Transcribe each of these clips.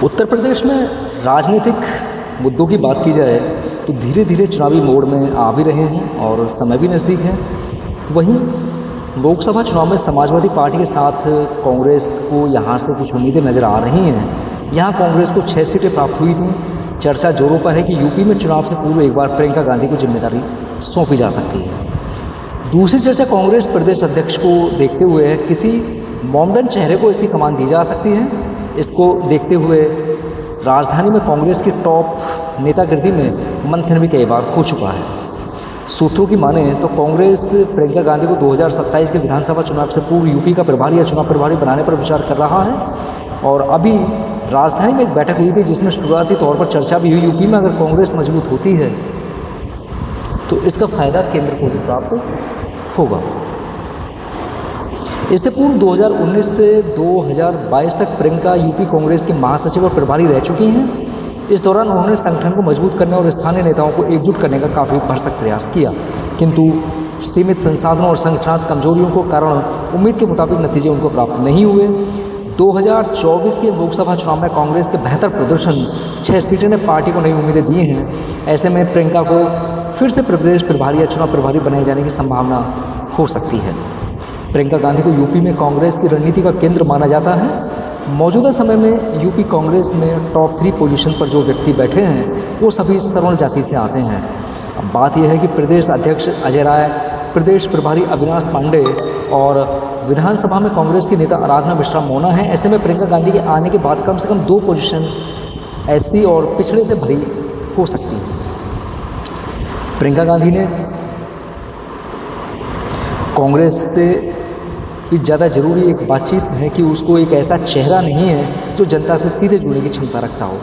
उत्तर प्रदेश में राजनीतिक मुद्दों की बात की जाए तो धीरे धीरे चुनावी मोड़ में आ भी रहे हैं और समय भी नज़दीक है। वहीं लोकसभा चुनाव में समाजवादी पार्टी के साथ कांग्रेस को यहाँ से कुछ उम्मीदें नज़र आ रही हैं। यहाँ कांग्रेस को 6 सीटें प्राप्त हुई थीं। चर्चा जोरों पर है कि यूपी में चुनाव से पूर्व एक बार प्रियंका गांधी को जिम्मेदारी सौंपी जा सकती है। दूसरी चर्चा कांग्रेस प्रदेश अध्यक्ष को देखते हुए है, किसी मॉडर्न चेहरे को इसकी कमान दी जा सकती है। इसको देखते हुए राजधानी में कांग्रेस की टॉप नेतागिरी में मंथन भी कई बार हो चुका है। सूत्रों की माने तो कांग्रेस प्रियंका गांधी को 2027 के विधानसभा चुनाव से पूर्व यूपी का प्रभारी या चुनाव प्रभारी बनाने पर विचार कर रहा है। और अभी राजधानी में एक बैठक हुई थी जिसमें शुरुआती तौर पर चर्चा भी हुई, यूपी में अगर कांग्रेस मजबूत होती है तो इसका फायदा केंद्र को भी प्राप्त होगा। इससे पूर्व 2019 से 2022 तक प्रियंका यूपी कांग्रेस की महासचिव और प्रभारी रह चुकी हैं। इस दौरान उन्होंने संगठन को मजबूत करने और स्थानीय नेताओं को एकजुट करने का काफ़ी भरसक प्रयास किया, किंतु सीमित संसाधनों और संगठनात्मक कमजोरियों के कारण उम्मीद के मुताबिक नतीजे उनको प्राप्त नहीं हुए। 2024 के लोकसभा चुनाव में कांग्रेस के बेहतर प्रदर्शन 6 सीटें ने पार्टी को नई उम्मीदें दी हैं। ऐसे में प्रियंका को फिर से प्रदेश प्रभारी या चुनाव प्रभारी बनाए जाने की संभावना हो सकती है। प्रियंका गांधी को यूपी में कांग्रेस की रणनीति का केंद्र माना जाता है। मौजूदा समय में यूपी कांग्रेस में टॉप 3 पोजीशन पर जो व्यक्ति बैठे हैं वो सभी सवर्ण जाति से आते हैं। अब बात यह है कि प्रदेश अध्यक्ष अजय राय, प्रदेश प्रभारी अविनाश पांडे और विधानसभा में कांग्रेस की नेता आराधना मिश्रा मौना है। ऐसे में प्रियंका गांधी के आने के बाद कम से कम 2 पोजीशन एससी और पिछड़े से भरी हो सकती है। प्रियंका गांधी ने कांग्रेस से भी ज़्यादा ज़रूरी एक बातचीत है कि उसको एक ऐसा चेहरा नहीं है जो जनता से सीधे जुड़ने की क्षमता रखता हो।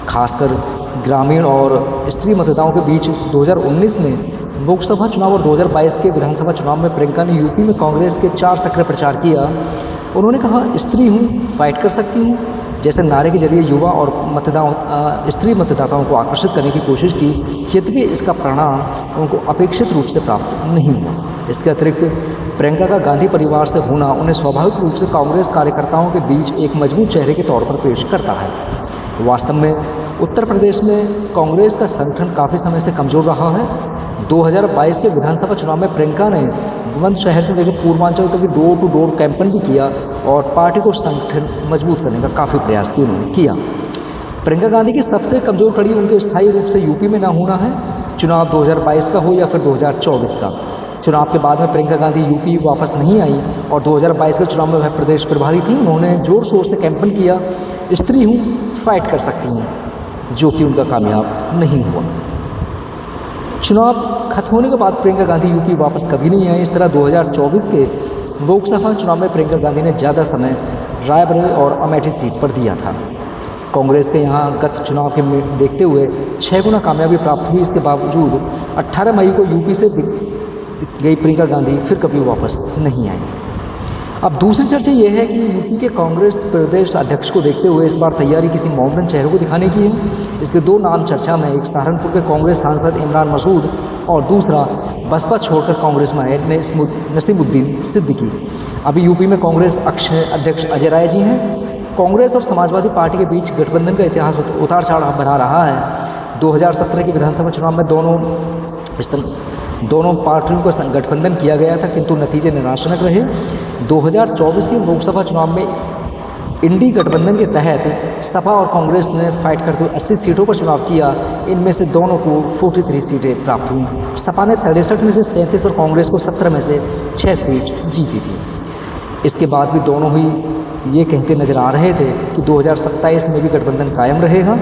खासकर ग्रामीण और स्त्री मतदाताओं के बीच 2019 में लोकसभा चुनाव और 2022 के विधानसभा चुनाव में प्रियंका ने यूपी में कांग्रेस के 4 सक्रिय प्रचार किया। उन्होंने कहा, स्त्री हूँ, फाइट कर सकती हूँ जैसे नारे के जरिए युवा और स्त्री मतदाताओं को आकर्षित करने की कोशिश की, यद्यपि इसका परिणाम उनको अपेक्षित रूप से प्राप्त नहीं हुआ। इसके अतिरिक्त प्रियंका का गांधी परिवार से होना उन्हें स्वाभाविक रूप से कांग्रेस कार्यकर्ताओं के बीच एक मजबूत चेहरे के तौर पर पेश करता है। वास्तव में उत्तर प्रदेश में कांग्रेस का संगठन काफ़ी समय से कमज़ोर रहा है। 2022 के विधानसभा चुनाव में प्रियंका ने बुलंदशहर से लेकर पूर्वांचल तक डोर टू डोर कैंपेन भी किया और पार्टी को संगठन मजबूत करने का काफ़ी प्रयास भी उन्होंने किया। प्रियंका गांधी की सबसे कमज़ोर कड़ी उनके स्थायी रूप से यूपी में ना होना है। चुनाव 2022 का हो या फिर 2024 का, चुनाव के बाद में प्रियंका गांधी यूपी वापस नहीं आई और 2022 के चुनाव में वह प्रदेश प्रभारी थी। उन्होंने जोर शोर से कैंपेन किया, स्त्री हूँ, फाइट कर सकती हूँ, जो कि उनका कामयाब नहीं हुआ। चुनाव खत्म होने के बाद प्रियंका गांधी यूपी वापस कभी नहीं आई। इस तरह 2024 के लोकसभा चुनाव में प्रियंका गांधी ने ज़्यादा समय रायबरेली और अमेठी सीट पर दिया था। कांग्रेस के यहाँ गत चुनाव के देखते हुए 6 गुना कामयाबी प्राप्त हुई। इसके बावजूद 18 मई को यूपी से गई प्रियंका गांधी फिर कभी वापस नहीं आई। अब दूसरी चर्चा ये है कि यूपी के कांग्रेस प्रदेश अध्यक्ष को देखते हुए इस बार तैयारी किसी मॉडर्न चेहरे को दिखाने की है। इसके 2 नाम चर्चा में, एक सहारनपुर के कांग्रेस सांसद इमरान मसूद और दूसरा बसपा छोड़कर कांग्रेस में आए नसीमुद्दीन सिद्दीकी। अभी यूपी में कांग्रेस अध्यक्ष अजय राय जी हैं। कांग्रेस और समाजवादी पार्टी के बीच गठबंधन का इतिहास उतार चढ़ाव बना रहा है। 2017 के विधानसभा चुनाव में दोनों पार्टियों का गठबंधन किया गया था, किंतु नतीजे निराशाजनक रहे। 2024 के लोकसभा चुनाव में इंडी गठबंधन के तहत सपा और कांग्रेस ने फाइट करते हुए 80 सीटों पर चुनाव किया। इनमें से दोनों को 43 सीटें प्राप्त हुई। सपा ने 63 में से 37 और कांग्रेस को 17 में से 6 सीट जीती थी। इसके बाद भी दोनों ही ये कहते नजर आ रहे थे कि 2027 में भी गठबंधन कायम रहेगा,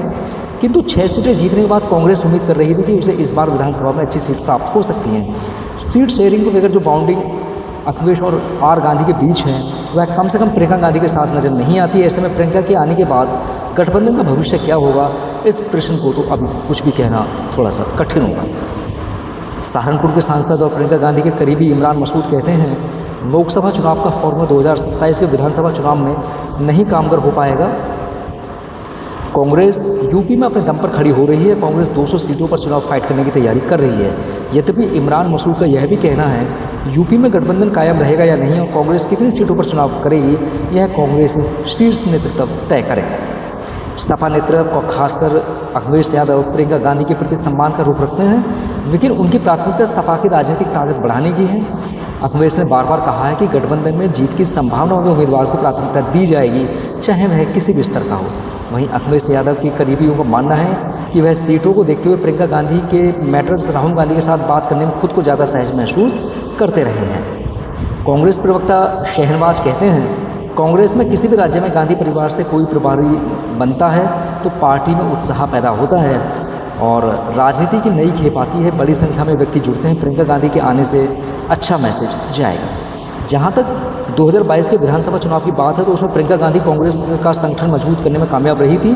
किंतु 6 सीटें जीतने के बाद कांग्रेस उम्मीद कर रही थी कि उसे इस बार विधानसभा में अच्छी सीट प्राप्त हो सकती हैं। सीट शेयरिंग को लेकर जो बाउंडिंग अखिलेश और आर गांधी के बीच है वह कम से कम प्रियंका गांधी के साथ नजर नहीं आती है। ऐसे में प्रियंका के आने के बाद गठबंधन का भविष्य क्या होगा, इस प्रश्न को तो अभी कुछ भी कहना थोड़ा सा कठिन होगा। सहारनपुर के सांसद और प्रियंका गांधी के करीबी इमरान मसूद कहते हैं, लोकसभा चुनाव का फॉर्मूला 2027 के विधानसभा चुनाव में नहीं कामगर हो पाएगा। कांग्रेस यूपी में अपने दम पर खड़ी हो रही है। कांग्रेस 200 सीटों पर चुनाव फाइट करने की तैयारी कर रही है। यद्यपि इमरान मसूद का यह भी कहना है यूपी में गठबंधन कायम रहेगा या नहीं और कांग्रेस कितनी सीटों पर चुनाव करेगी, यह कांग्रेस शीर्ष नेतृत्व तय करेगा। सपा नेतृत्व और खासकर अखिलेश यादव प्रियंका गांधी के प्रति सम्मान का रुख रखते हैं, लेकिन उनकी प्राथमिकता सपा की राजनीतिक ताकत बढ़ाने की है। अखिलेश ने बार बार कहा है कि गठबंधन में जीत की संभावना वाले उम्मीदवार को प्राथमिकता दी जाएगी, चाहे वह किसी भी स्तर का हो। वहीं अखिलेश यादव के करीबियों का मानना है कि वह सीटों को देखते हुए प्रियंका गांधी के मैटर्स राहुल गांधी के साथ बात करने में खुद को ज़्यादा सहज महसूस करते रहे हैं। कांग्रेस प्रवक्ता शहनवाज कहते हैं, कांग्रेस में किसी भी राज्य में गांधी परिवार से कोई प्रभारी बनता है तो पार्टी में उत्साह पैदा होता है और राजनीति की नई खेप आती है। बड़ी संख्या में व्यक्ति जुड़ते हैं। प्रियंका गांधी के आने से अच्छा मैसेज जाएगा। जहां तक 2022 के विधानसभा चुनाव की बात है तो उसमें प्रियंका गांधी कांग्रेस का संगठन मजबूत करने में कामयाब रही थी।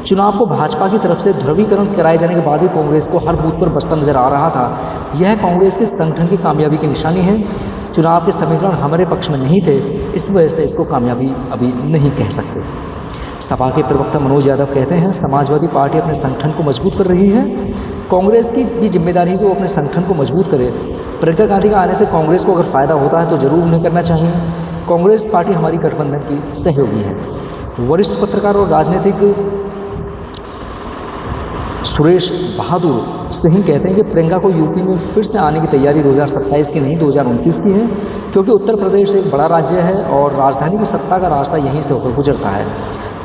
चुनाव को भाजपा की तरफ से ध्रुवीकरण कराए जाने के बाद भी कांग्रेस को हर बूथ पर बसता नजर आ रहा था। यह कांग्रेस के संगठन की कामयाबी की निशानी है। चुनाव के समीकरण हमारे पक्ष में नहीं थे, इस वजह से इसको कामयाबी अभी नहीं कह सकते। सपा के प्रवक्ता मनोज यादव कहते हैं, समाजवादी पार्टी अपने संगठन को मजबूत कर रही है। कांग्रेस की भी जिम्मेदारी है कि वो अपने संगठन को मजबूत करे। प्रियंका गांधी का आने से कांग्रेस को अगर फ़ायदा होता है तो ज़रूर उन्हें करना चाहिए। कांग्रेस पार्टी हमारी गठबंधन की सहयोगी है। वरिष्ठ पत्रकार और राजनीतिक सुरेश बहादुर सिंह कहते हैं कि प्रियंका को यूपी में फिर से आने की तैयारी 2027 की नहीं 2029 की है, क्योंकि उत्तर प्रदेश एक बड़ा राज्य है और राजधानी की सत्ता का रास्ता यहीं से होकर गुजरता है।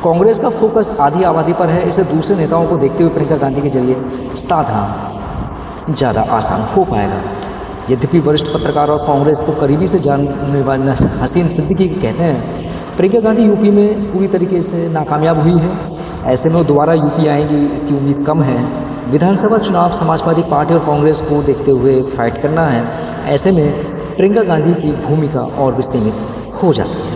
कांग्रेस का फोकस आधी आबादी पर है, इसे दूसरे नेताओं को देखते हुए प्रियंका गांधी के जरिए साधना ज़्यादा आसान हो पाएगा। यद्यपि वरिष्ठ पत्रकार और कांग्रेस को करीबी से जानने वाले हसीन सिद्दीकी कहते हैं, प्रियंका गांधी यूपी में पूरी तरीके से नाकामयाब हुई है। ऐसे में वो दोबारा यूपी आएंगी इसकी उम्मीद कम है। विधानसभा चुनाव समाजवादी पार्टी और कांग्रेस को देखते हुए फाइट करना है। ऐसे में प्रियंका गांधी की भूमिका और भी सीमित हो जाती है।